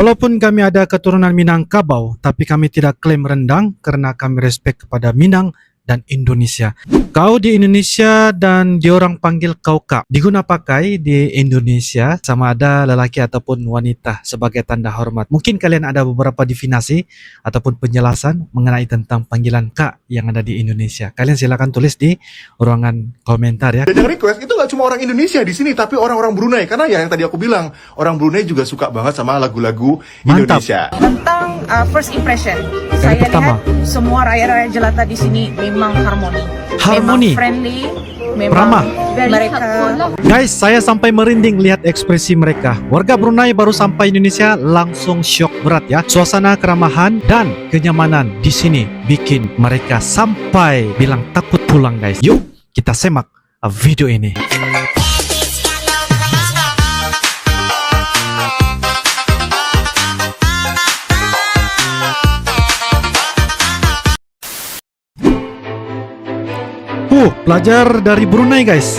Walaupun kami ada keturunan Minangkabau, tapi kami tidak klaim rendang karena kami respek kepada Minang dan Indonesia. Kau di Indonesia dan diorang panggil kau kak. Diguna pakai di Indonesia sama ada lelaki ataupun wanita sebagai tanda hormat. Mungkin kalian ada beberapa definisi ataupun penjelasan mengenai tentang panggilan kak yang ada di Indonesia. Kalian silakan tulis di ruangan komentar ya. Dan yang request itu nggak cuma orang Indonesia di sini, tapi orang-orang Brunei. Karena ya yang tadi aku bilang, orang Brunei juga suka banget sama lagu-lagu Indonesia. Tentang first impression, Kali saya pertama. lihat semua raya-raya jelata di sini memang harmoni. Harmoni. Memang friendly, memang Ramah. mereka. Guys, saya sampai merinding lihat ekspresi mereka. Warga Brunei baru sampai Indonesia langsung syok berat ya. Suasana keramahan dan kenyamanan di sini bikin mereka sampai bilang takut pulang guys. Yuk, kita semak video ini. Pelajar dari Brunei guys.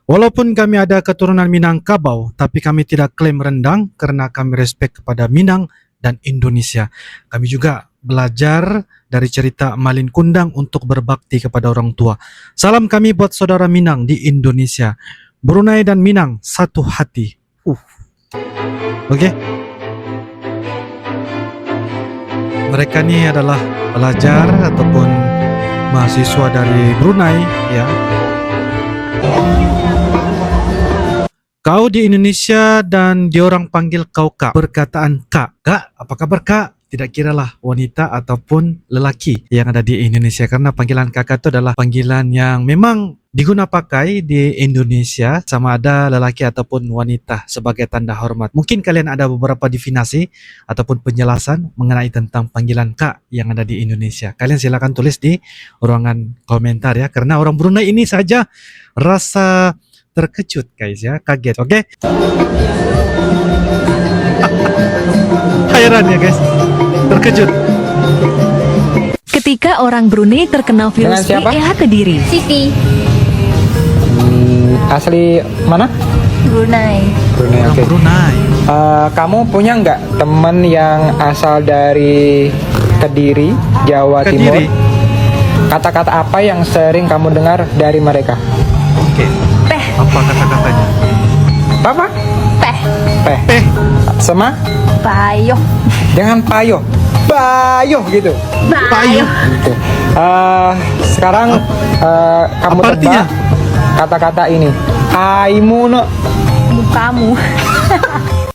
Walaupun kami ada keturunan Minangkabau, tapi kami tidak klaim rendang karena kami respek kepada Minang dan Indonesia. Kami juga belajar dari cerita Malin Kundang untuk berbakti kepada orang tua. Salam kami buat saudara Minang di Indonesia. Brunei dan Minang satu hati. Oke. Mereka ini adalah pelajar ataupun mahasiswa dari Brunei ya. Kau di Indonesia dan diorang panggil kau kak. Perkataan kak. Kak, apa kabar kak? Tidak kiralah wanita ataupun lelaki yang ada di Indonesia. Karena panggilan kakak itu adalah panggilan yang memang diguna pakai di Indonesia sama ada lelaki ataupun wanita sebagai tanda hormat. Mungkin kalian ada beberapa definisi ataupun penjelasan mengenai tentang panggilan kak yang ada di Indonesia. Kalian silakan tulis di ruangan komentar ya. Karena orang Brunei ini saja rasa terkejut guys ya, kaget. Oke? Heran ya guys, terkejut. Ketika orang Brunei terkena virus PEH Kediri. Siti, Asli mana? Brunei. Brunei. Orang Oke. Brunei. Kamu punya nggak teman yang asal dari Kediri, Jawa Timur? Kediri. Kata-kata apa yang sering kamu dengar dari mereka? Oke. Apa kata-katanya? Apa? Peh, Peh. Sama? payoh, Jangan payo. Bayo gitu. Payu. Gitu. Sekarang kamu Apa artinya? tebak kata-kata ini. Aimuno. mukamu.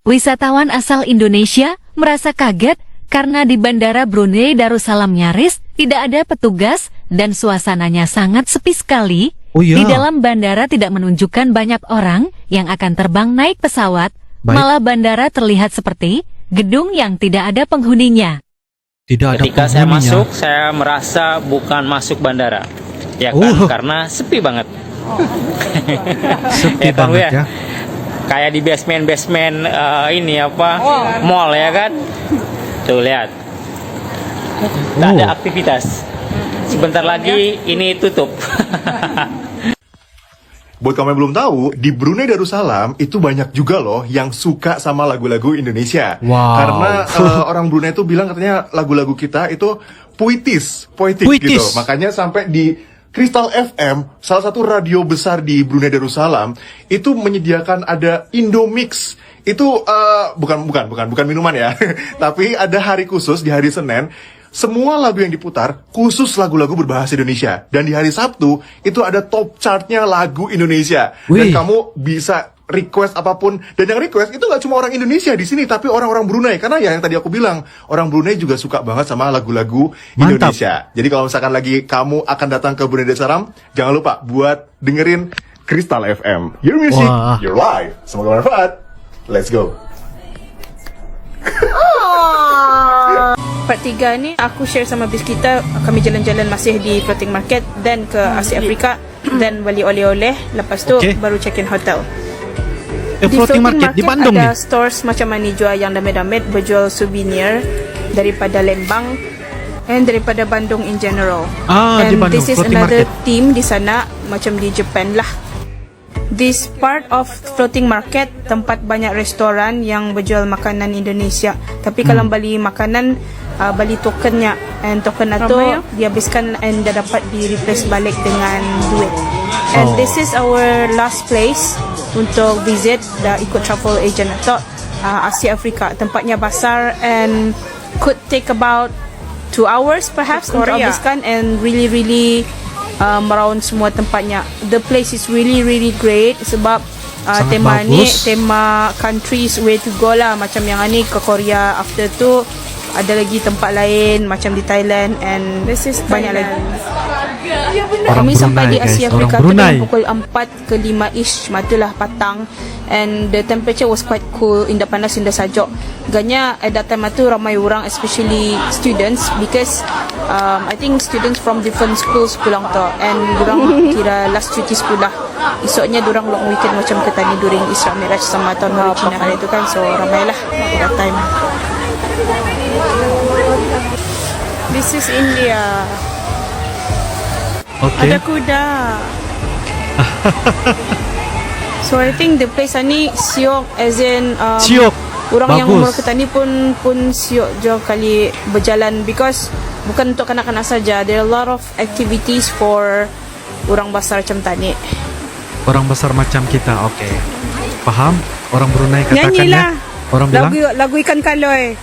Wisatawan asal Indonesia merasa kaget karena di Bandara Brunei Darussalam nyaris tidak ada petugas dan suasananya sangat sepi sekali. Oh iya. Di dalam bandara tidak menunjukkan banyak orang yang akan terbang naik pesawat. Baik. Malah bandara terlihat seperti gedung yang tidak ada penghuninya. Tidak ada Ketika saya penghuninya. masuk, saya merasa bukan masuk bandara, ya kan? Oh. Karena sepi banget. Sepi Ya kan, Bu, banget ya. Kayak di basement ini apa? Mall ya kan? Tuh lihat, tak ada aktivitas. Sebentar lagi ini tutup. Buat kamu yang belum tahu, di Brunei Darussalam itu banyak juga loh yang suka sama lagu-lagu Indonesia. Wow. Karena orang Brunei itu bilang katanya lagu-lagu kita itu poetik gitu. Makanya sampai di Crystal FM, salah satu radio besar di Brunei Darussalam, itu menyediakan ada Indomix. Itu bukan minuman ya. Tapi ada hari khusus di hari Senin. Semua lagu yang diputar khusus lagu-lagu berbahasa Indonesia. Dan di hari Sabtu itu ada top chartnya lagu Indonesia. Dan Wih. kamu bisa request apapun. Dan yang request itu nggak cuma orang Indonesia di sini, tapi orang-orang Brunei. Karena ya yang tadi aku bilang, orang Brunei juga suka banget sama lagu-lagu Mantap. Indonesia. Jadi kalau misalkan lagi kamu akan datang ke Brunei Darussalam, jangan lupa buat dengerin Crystal FM. Your music, Wah. your life. Semoga bermanfaat. Let's go. Part 3 ni aku share sama bis kita. Kami jalan-jalan masih di floating market, then ke Asia Afrika, then beli oleh-oleh. Lepas tu Okay. baru check in hotel. Floating market di Bandung ada nih. stores macam ni jual yang damit-damit, berjual souvenir daripada Lembang and daripada Bandung in general. Ah, and di Bandung, this is floating another market. theme di sana macam di Japan lah. This part of floating market, tempat banyak restoran yang berjual makanan Indonesia. Tapi kalau beli makanan, beli tokennya, and token itu dihabiskan and dah dapat di replace balik dengan duit. And this is our last place untuk visit, dah ikut travel agent atau Asia Afrika. Tempatnya besar and could take about 2 hours perhaps untuk habiskan, and really around semua tempatnya. The place is really great sebab tema bagus. ni tema countries way to go lah. Macam yang ni ke Korea, after tu ada lagi tempat lain macam di Thailand, and banyak lagi. Orang Kami sampai Brunei, di Asia guys. Afrika Orang tu Brunei. dalam pukul 4 ke 5 ish, matulah patang, and the temperature was quite cool, indah panas indah sajuk. Ganya at that time tu ramai orang, especially students, because I think students from different schools pulang tu, and dorang kira last cuti sekolah. Esoknya dorang long weekend macam ke tani during Isra Miraj sama tahun baru Cina hari tu kan, so ramailah at that time. This is India. Okay. Ada kuda. So I think the place ni siok, as in Siok. orang yang umur Bagus. kita ni pun siok jauh kali berjalan, because bukan untuk kanak-kanak saja. There are a lot of activities for orang besar macam tani. Orang besar macam kita. Okay. Faham? Orang Brunei katakan Nyanyilah ya. Orang bilang lagu ikan kaloy.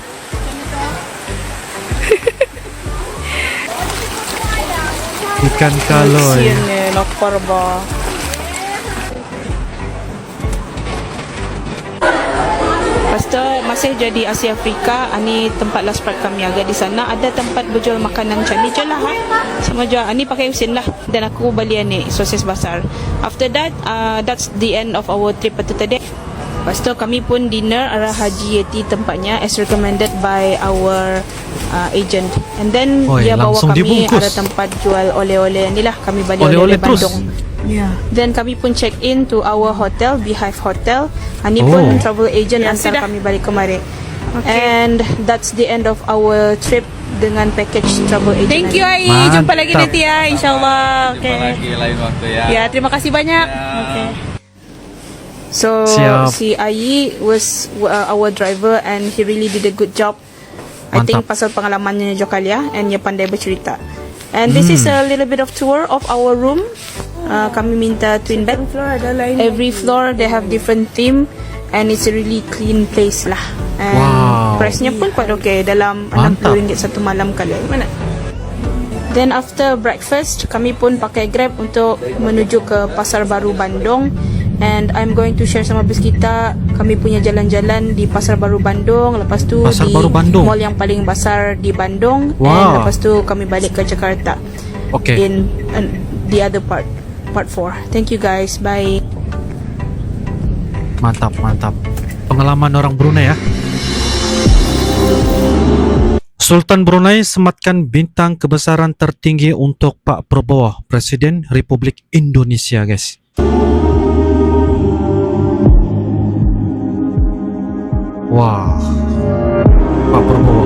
ikan kaloy. Sian lapar ba. Lepas tu masih jadi Asia Afrika, ni tempat last part kami agak di sana. Ada tempat berjual makanan macam ni je lah sama jual. Ni pakai usin lah. Dan aku beli ni sosis basar. After that, that's the end of our trip tu tadi. Lepas tu kami pun dinner arah Haji Yeti tempatnya, as recommended by our agent. And then Oi, dia bawa langsung kami dibungkus. arah tempat jual oleh-oleh ni lah. Kami balik Oleh-oleh oleh-oleh terus? Bandung. Then kami pun check in to our hotel, Beehive Hotel. Ni pun travel agent hantar kami balik kemari. And that's the end of our trip dengan package travel agent. Thank you Ai. Mantap. Jumpa lagi nanti ya, insyaallah. Okay. lain waktu ya. Ya, terima kasih banyak. Okay. So Siap. si Ai was our driver, and he really did a good job. I Mantap. think pasal pengalamannya juga kali ya, and dia pandai bercerita. And this is a little bit of tour of our room. Kami minta twin bed. Every floor they have different theme, and it's a really clean place lah. And Wow. price-nya pun quite okay, dalam Mantap. RM60 satu malam kali. Mana? Then after breakfast, kami pun pakai Grab untuk menuju ke Pasar Baru Bandung. And I'm going to share sama bis kita kami punya jalan-jalan di Pasar Baru Bandung. Lepas tu Pasar di Baru Bandung. mall yang paling besar di Bandung. Wow. And lepas tu kami balik ke Jakarta. Okay. In the other part 4. Thank you guys. Bye. Mantap. Pengalaman orang Brunei ya. Sultan Brunei sematkan bintang kebesaran tertinggi untuk Pak Prabowo, Presiden Republik Indonesia, guys. Wah, Pak Prabowo.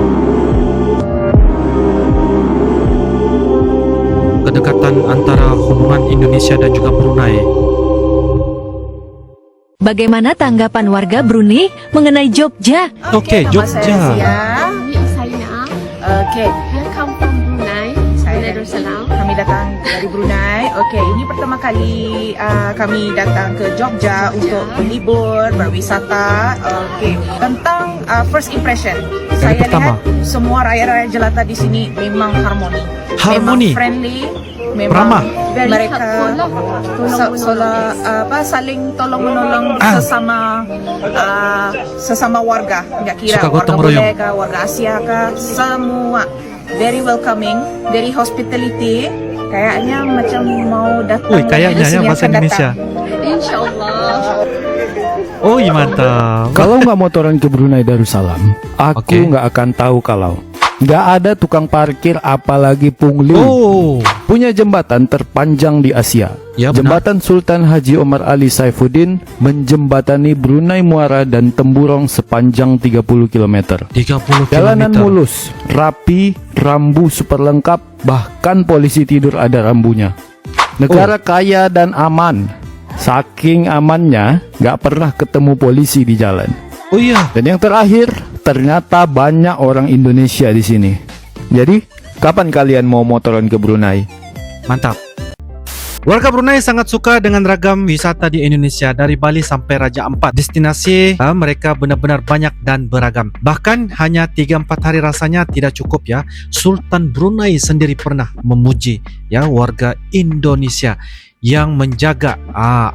Kedekatan antara hubungan Indonesia dan juga Brunei. Bagaimana tanggapan warga Brunei mengenai Jogja? Oke, Jogja. Oke, welcome from Brunei, Brunei Darussalam. Kami datang dari Brunei. Okey, ini pertama kali kami datang ke Jogja untuk berlibur, berwisata. Okey, tentang first impression. Saya pertama. lihat semua raya-raya jelata di sini memang harmoni. Harmoni. Memang friendly, memang Ramah. mereka saling tolong menolong sesama warga. Enggak kira Suka warga gotong Brunei royong. kah, warga Asia kah, semua very welcoming, very hospitality. Kayaknya macam mau datang. Wih, kayaknya di ya sini bahasa akan Indonesia. datang. Insyaallah. Oh, iya mantap. Kalau nggak motoran ke Brunei Darussalam, aku Oke. nggak akan tahu kalau nggak ada tukang parkir apalagi pungli. Oh, Punya jembatan terpanjang di Asia. Ya, benar. Jembatan Sultan Haji Omar Ali Saifuddin menjembatani Brunei Muara dan Temburong sepanjang 30 km. 30 km. Jalanan mulus, rapi, rambu super lengkap, bahkan polisi tidur ada rambunya. Negara kaya dan aman. Saking amannya, nggak pernah ketemu polisi di jalan. Oh iya, Dan yang terakhir, ternyata banyak orang Indonesia di sini. Jadi, kapan kalian mau motoran ke Brunei? mantap. Warga Brunei sangat suka dengan ragam wisata di Indonesia dari Bali sampai Raja Ampat. Destinasi mereka benar-benar banyak dan beragam. Bahkan hanya 3-4 hari rasanya tidak cukup ya. Sultan Brunei sendiri pernah memuji ya warga Indonesia yang menjaga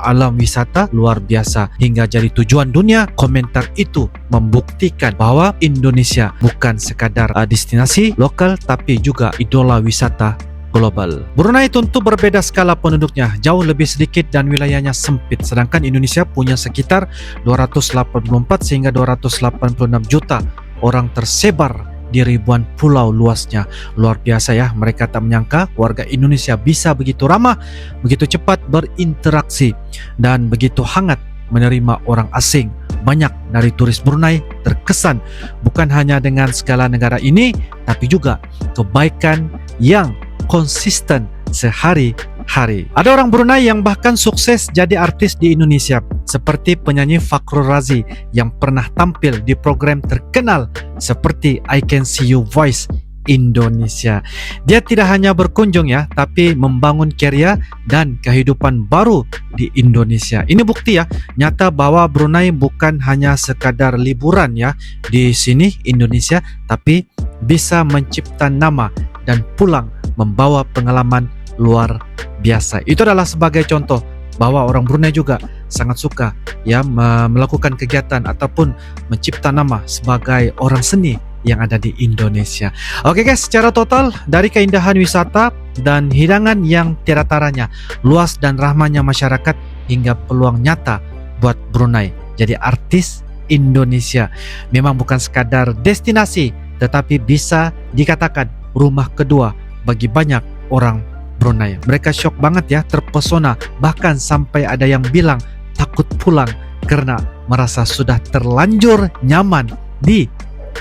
alam wisata luar biasa hingga jadi tujuan dunia. Komentar itu membuktikan bahwa Indonesia bukan sekadar destinasi lokal tapi juga idola wisata global. Brunei tentu berbeda skala penduduknya, jauh lebih sedikit dan wilayahnya sempit. Sedangkan Indonesia punya sekitar 284 sehingga 286 juta orang tersebar di ribuan pulau luasnya. Luar biasa ya, mereka tak menyangka warga Indonesia bisa begitu ramah, begitu cepat berinteraksi dan begitu hangat menerima orang asing. Banyak dari turis Brunei terkesan bukan hanya dengan skala negara ini, tapi juga kebaikan yang konsisten sehari-hari. Ada orang Brunei yang bahkan sukses jadi artis di Indonesia, seperti penyanyi Fakhrul Razi yang pernah tampil di program terkenal seperti I Can See You Voice Indonesia. Dia tidak hanya berkunjung ya, tapi membangun karya dan kehidupan baru di Indonesia. Ini bukti ya, nyata bahwa Brunei bukan hanya sekadar liburan ya di sini Indonesia, tapi bisa mencipta nama dan pulang membawa pengalaman luar biasa. Itu adalah sebagai contoh bahwa orang Brunei juga sangat suka ya melakukan kegiatan ataupun mencipta nama sebagai orang seni yang ada di Indonesia. Oke guys, secara total dari keindahan wisata dan hidangan yang tiada taranya, luas dan rahmanya masyarakat hingga peluang nyata buat Brunei jadi artis Indonesia memang bukan sekadar destinasi, tetapi bisa dikatakan rumah kedua bagi banyak orang Brunei. Mereka syok banget ya, terpesona, bahkan sampai ada yang bilang takut pulang karena merasa sudah terlanjur nyaman di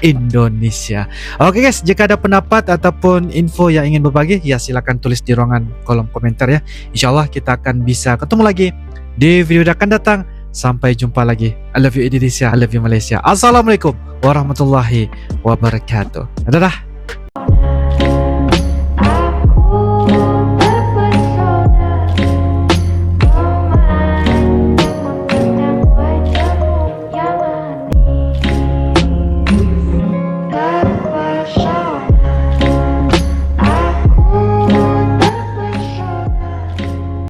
Indonesia. Oke guys, jika ada pendapat ataupun info yang ingin berbagi, ya silakan tulis di ruangan kolom komentar ya. Insyaallah kita akan bisa ketemu lagi di video yang akan datang. Sampai jumpa lagi. I love you Indonesia, I love you Malaysia. Assalamualaikum warahmatullahi wabarakatuh. Dadah.